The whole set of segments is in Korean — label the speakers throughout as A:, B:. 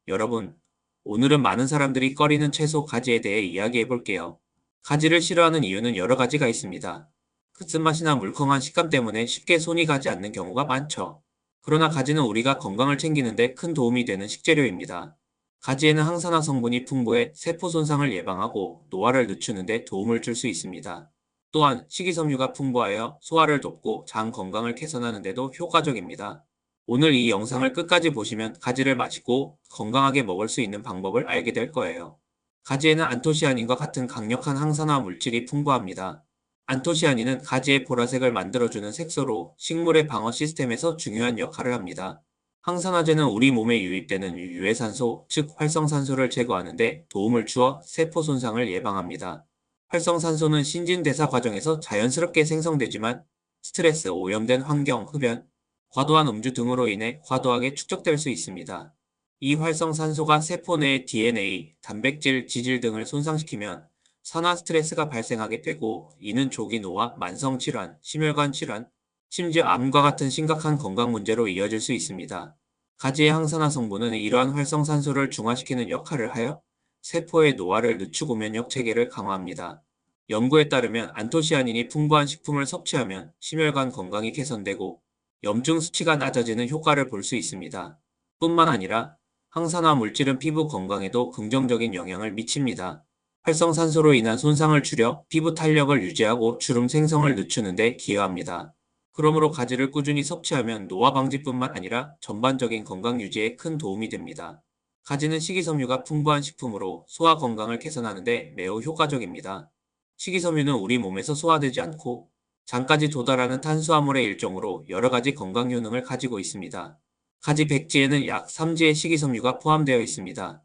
A: 여러분, 오늘은 많은 사람들이 꺼리는 채소 가지에 대해 이야기해 볼게요. 가지를 싫어하는 이유는 여러 가지가 있습니다. 끝맛이나 물컹한 식감 때문에 쉽게 손이 가지 않는 경우가 많죠. 그러나 가지는 우리가 건강을 챙기는데 큰 도움이 되는 식재료입니다. 가지에는 항산화 성분이 풍부해 세포 손상을 예방하고 노화를 늦추는 데 도움을 줄 수 있습니다. 또한 식이섬유가 풍부하여 소화를 돕고 장 건강을 개선하는 데도 효과적입니다. 오늘 이 영상을 끝까지 보시면 가지를 맛있고 건강하게 먹을 수 있는 방법을 알게 될 거예요. 가지에는 안토시아닌과 같은 강력한 항산화 물질이 풍부합니다. 안토시아닌은 가지의 보라색을 만들어주는 색소로 식물의 방어 시스템에서 중요한 역할을 합니다. 항산화제는 우리 몸에 유입되는 유해산소, 즉 활성산소를 제거하는 데 도움을 주어 세포 손상을 예방합니다. 활성산소는 신진대사 과정에서 자연스럽게 생성되지만 스트레스, 오염된 환경, 흡연, 과도한 음주 등으로 인해 과도하게 축적될 수 있습니다. 이 활성산소가 세포 내의 DNA, 단백질, 지질 등을 손상시키면 산화 스트레스가 발생하게 되고, 이는 조기 노화, 만성 질환, 심혈관 질환, 심지어 암과 같은 심각한 건강 문제로 이어질 수 있습니다. 가지의 항산화 성분은 이러한 활성산소를 중화시키는 역할을 하여 세포의 노화를 늦추고 면역 체계를 강화합니다. 연구에 따르면 안토시아닌이 풍부한 식품을 섭취하면 심혈관 건강이 개선되고 염증 수치가 낮아지는 효과를 볼 수 있습니다. 뿐만 아니라 항산화 물질은 피부 건강에도 긍정적인 영향을 미칩니다. 활성산소로 인한 손상을 줄여 피부 탄력을 유지하고 주름 생성을 늦추는 데 기여합니다. 그러므로 가지를 꾸준히 섭취하면 노화 방지뿐만 아니라 전반적인 건강 유지에 큰 도움이 됩니다. 가지는 식이섬유가 풍부한 식품으로 소화 건강을 개선하는 데 매우 효과적입니다. 식이섬유는 우리 몸에서 소화되지 않고 장까지 도달하는 탄수화물의 일종으로 여러 가지 건강 효능을 가지고 있습니다. 가지 백지에는 약 3지의 식이섬유가 포함되어 있습니다.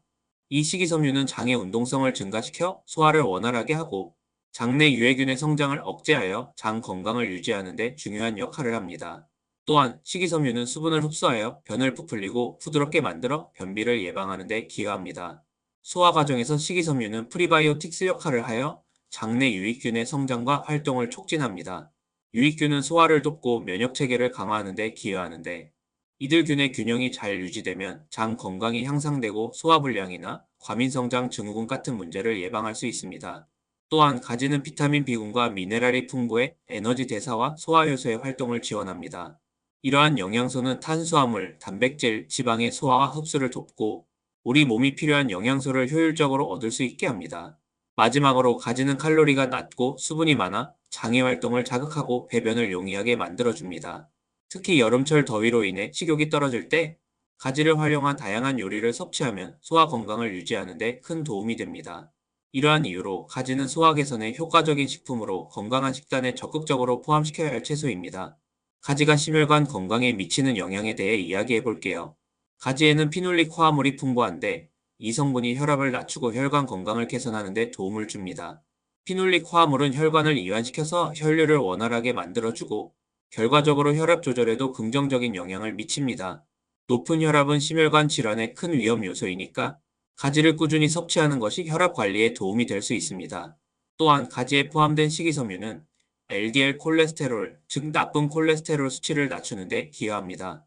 A: 이 식이섬유는 장의 운동성을 증가시켜 소화를 원활하게 하고 장내 유해균의 성장을 억제하여 장 건강을 유지하는 데 중요한 역할을 합니다. 또한 식이섬유는 수분을 흡수하여 변을 부풀리고 부드럽게 만들어 변비를 예방하는 데 기여합니다. 소화 과정에서 식이섬유는 프리바이오틱스 역할을 하여 장내 유익균의 성장과 활동을 촉진합니다. 유익균은 소화를 돕고 면역 체계를 강화하는 데 기여하는데, 이들균의 균형이 잘 유지되면 장 건강이 향상되고 소화불량이나 과민성장 증후군 같은 문제를 예방할 수 있습니다. 또한 가지는 비타민 B군과 미네랄이 풍부해 에너지 대사와 소화 효소의 활동을 지원합니다. 이러한 영양소는 탄수화물, 단백질, 지방의 소화와 흡수를 돕고 우리 몸이 필요한 영양소를 효율적으로 얻을 수 있게 합니다. 마지막으로 가지는 칼로리가 낮고 수분이 많아 장의 활동을 자극하고 배변을 용이하게 만들어줍니다. 특히 여름철 더위로 인해 식욕이 떨어질 때 가지를 활용한 다양한 요리를 섭취하면 소화 건강을 유지하는 데 큰 도움이 됩니다. 이러한 이유로 가지는 소화 개선에 효과적인 식품으로 건강한 식단에 적극적으로 포함시켜야 할 채소입니다. 가지가 심혈관 건강에 미치는 영향에 대해 이야기해 볼게요. 가지에는 피놀릭 화합물이 풍부한데 이 성분이 혈압을 낮추고 혈관 건강을 개선하는 데 도움을 줍니다. 피놀릭 화합물은 혈관을 이완시켜서 혈류를 원활하게 만들어주고 결과적으로 혈압 조절에도 긍정적인 영향을 미칩니다. 높은 혈압은 심혈관 질환의 큰 위험 요소이니까 가지를 꾸준히 섭취하는 것이 혈압 관리에 도움이 될 수 있습니다. 또한 가지에 포함된 식이섬유는 LDL 콜레스테롤, 즉 나쁜 콜레스테롤 수치를 낮추는 데 기여합니다.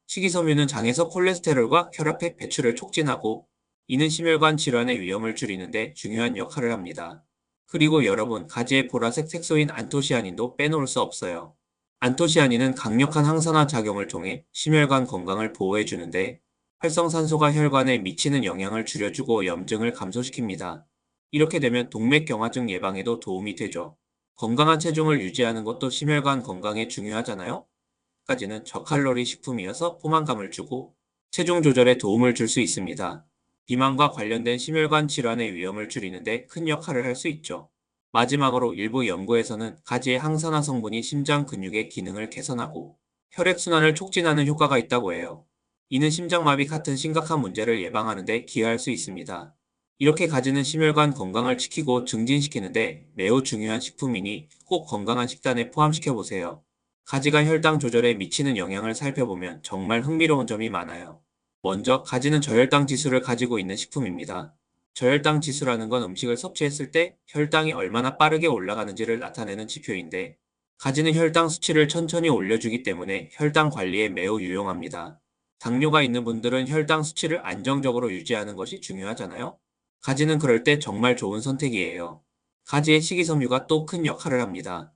A: 식이섬유는 장에서 콜레스테롤과 혈압의 배출을 촉진하고, 이는 심혈관 질환의 위험을 줄이는 데 중요한 역할을 합니다. 그리고 여러분, 가지의 보라색 색소인 안토시아닌도 빼놓을 수 없어요. 안토시아닌은 강력한 항산화 작용을 통해 심혈관 건강을 보호해 주는데, 활성산소가 혈관에 미치는 영향을 줄여주고 염증을 감소시킵니다. 이렇게 되면 동맥경화증 예방에도 도움이 되죠. 건강한 체중을 유지하는 것도 심혈관 건강에 중요하잖아요. 까지는 저칼로리 식품이어서 포만감을 주고 체중 조절에 도움을 줄 수 있습니다. 비만과 관련된 심혈관 질환의 위험을 줄이는 데 큰 역할을 할 수 있죠. 마지막으로 일부 연구에서는 가지의 항산화 성분이 심장 근육의 기능을 개선하고 혈액순환을 촉진하는 효과가 있다고 해요. 이는 심장마비 같은 심각한 문제를 예방하는 데 기여할 수 있습니다. 이렇게 가지는 심혈관 건강을 지키고 증진시키는데 매우 중요한 식품이니 꼭 건강한 식단에 포함시켜 보세요. 가지가 혈당 조절에 미치는 영향을 살펴보면 정말 흥미로운 점이 많아요. 먼저 가지는 저혈당 지수를 가지고 있는 식품입니다. 저혈당 지수라는 건 음식을 섭취했을 때 혈당이 얼마나 빠르게 올라가는지를 나타내는 지표인데, 가지는 혈당 수치를 천천히 올려주기 때문에 혈당 관리에 매우 유용합니다. 당뇨가 있는 분들은 혈당 수치를 안정적으로 유지하는 것이 중요하잖아요. 가지는 그럴 때 정말 좋은 선택이에요. 가지의 식이섬유가 또 큰 역할을 합니다.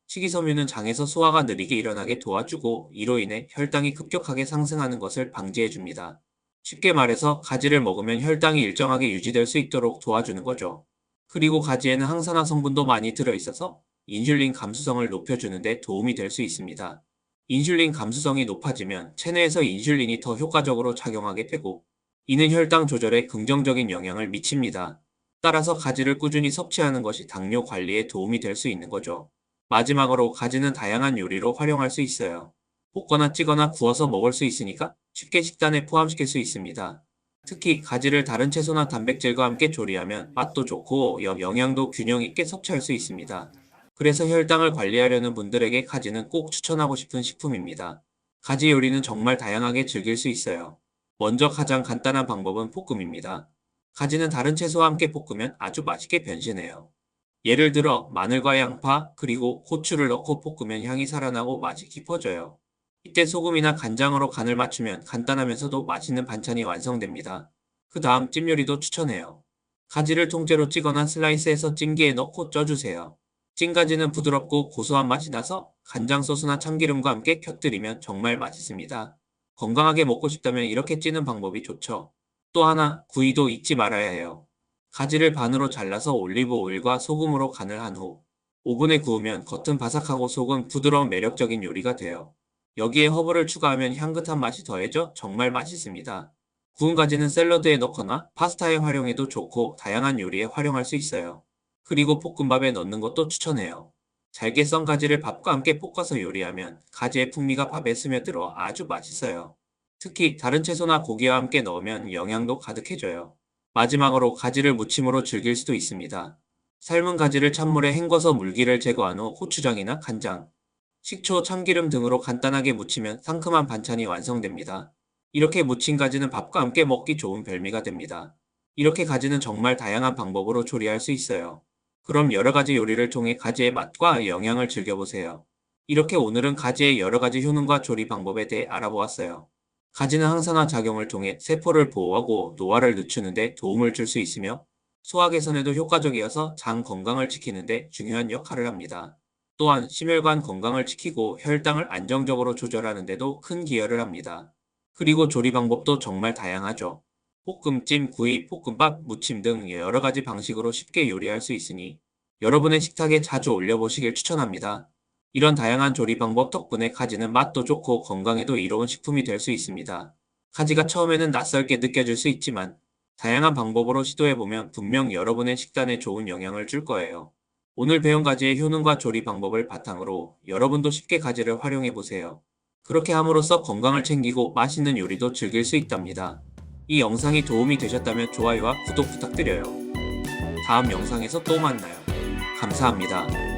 A: 식이섬유는 장에서 소화가 느리게 일어나게 도와주고 이로 인해 혈당이 급격하게 상승하는 것을 방지해줍니다. 쉽게 말해서 가지를 먹으면 혈당이 일정하게 유지될 수 있도록 도와주는 거죠. 그리고 가지에는 항산화 성분도 많이 들어있어서 인슐린 감수성을 높여주는 데 도움이 될 수 있습니다. 인슐린 감수성이 높아지면 체내에서 인슐린이 더 효과적으로 작용하게 되고 이는 혈당 조절에 긍정적인 영향을 미칩니다. 따라서 가지를 꾸준히 섭취하는 것이 당뇨 관리에 도움이 될 수 있는 거죠. 마지막으로 가지는 다양한 요리로 활용할 수 있어요. 볶거나 찌거나 구워서 먹을 수 있으니까 쉽게 식단에 포함시킬 수 있습니다. 특히 가지를 다른 채소나 단백질과 함께 조리하면 맛도 좋고 영양도 균형 있게 섭취할 수 있습니다. 그래서 혈당을 관리하려는 분들에게 가지는 꼭 추천하고 싶은 식품입니다. 가지 요리는 정말 다양하게 즐길 수 있어요. 먼저 가장 간단한 방법은 볶음입니다. 가지는 다른 채소와 함께 볶으면 아주 맛있게 변신해요. 예를 들어 마늘과 양파 그리고 고추를 넣고 볶으면 향이 살아나고 맛이 깊어져요. 이때 소금이나 간장으로 간을 맞추면 간단하면서도 맛있는 반찬이 완성됩니다. 그 다음 찜 요리도 추천해요. 가지를 통째로 찌거나 슬라이스해서 찜기에 넣고 쪄주세요. 찐 가지는 부드럽고 고소한 맛이 나서 간장 소스나 참기름과 함께 곁들이면 정말 맛있습니다. 건강하게 먹고 싶다면 이렇게 찌는 방법이 좋죠. 또 하나, 구이도 잊지 말아야 해요. 가지를 반으로 잘라서 올리브 오일과 소금으로 간을 한 후 오븐에 구우면 겉은 바삭하고 속은 부드러운 매력적인 요리가 돼요. 여기에 허브를 추가하면 향긋한 맛이 더해져 정말 맛있습니다. 구운 가지는 샐러드에 넣거나 파스타에 활용해도 좋고 다양한 요리에 활용할 수 있어요. 그리고 볶음밥에 넣는 것도 추천해요. 잘게 썬 가지를 밥과 함께 볶아서 요리하면 가지의 풍미가 밥에 스며들어 아주 맛있어요. 특히 다른 채소나 고기와 함께 넣으면 영양도 가득해져요. 마지막으로 가지를 무침으로 즐길 수도 있습니다. 삶은 가지를 찬물에 헹궈서 물기를 제거한 후 고추장이나 간장, 식초, 참기름 등으로 간단하게 무치면 상큼한 반찬이 완성됩니다. 이렇게 무친 가지는 밥과 함께 먹기 좋은 별미가 됩니다. 이렇게 가지는 정말 다양한 방법으로 조리할 수 있어요. 그럼 여러 가지 요리를 통해 가지의 맛과 영양을 즐겨보세요. 이렇게 오늘은 가지의 여러 가지 효능과 조리 방법에 대해 알아보았어요. 가지는 항산화 작용을 통해 세포를 보호하고 노화를 늦추는 데 도움을 줄 수 있으며 소화 개선에도 효과적이어서 장 건강을 지키는 데 중요한 역할을 합니다. 또한 심혈관 건강을 지키고 혈당을 안정적으로 조절하는 데도 큰 기여를 합니다. 그리고 조리 방법도 정말 다양하죠. 볶음, 찜, 구이, 볶음밥, 무침 등 여러 가지 방식으로 쉽게 요리할 수 있으니 여러분의 식탁에 자주 올려보시길 추천합니다. 이런 다양한 조리 방법 덕분에 가지는 맛도 좋고 건강에도 이로운 식품이 될 수 있습니다. 가지가 처음에는 낯설게 느껴질 수 있지만 다양한 방법으로 시도해보면 분명 여러분의 식단에 좋은 영향을 줄 거예요. 오늘 배운 가지의 효능과 조리 방법을 바탕으로 여러분도 쉽게 가지를 활용해보세요. 그렇게 함으로써 건강을 챙기고 맛있는 요리도 즐길 수 있답니다. 이 영상이 도움이 되셨다면 좋아요와 구독 부탁드려요. 다음 영상에서 또 만나요. 감사합니다.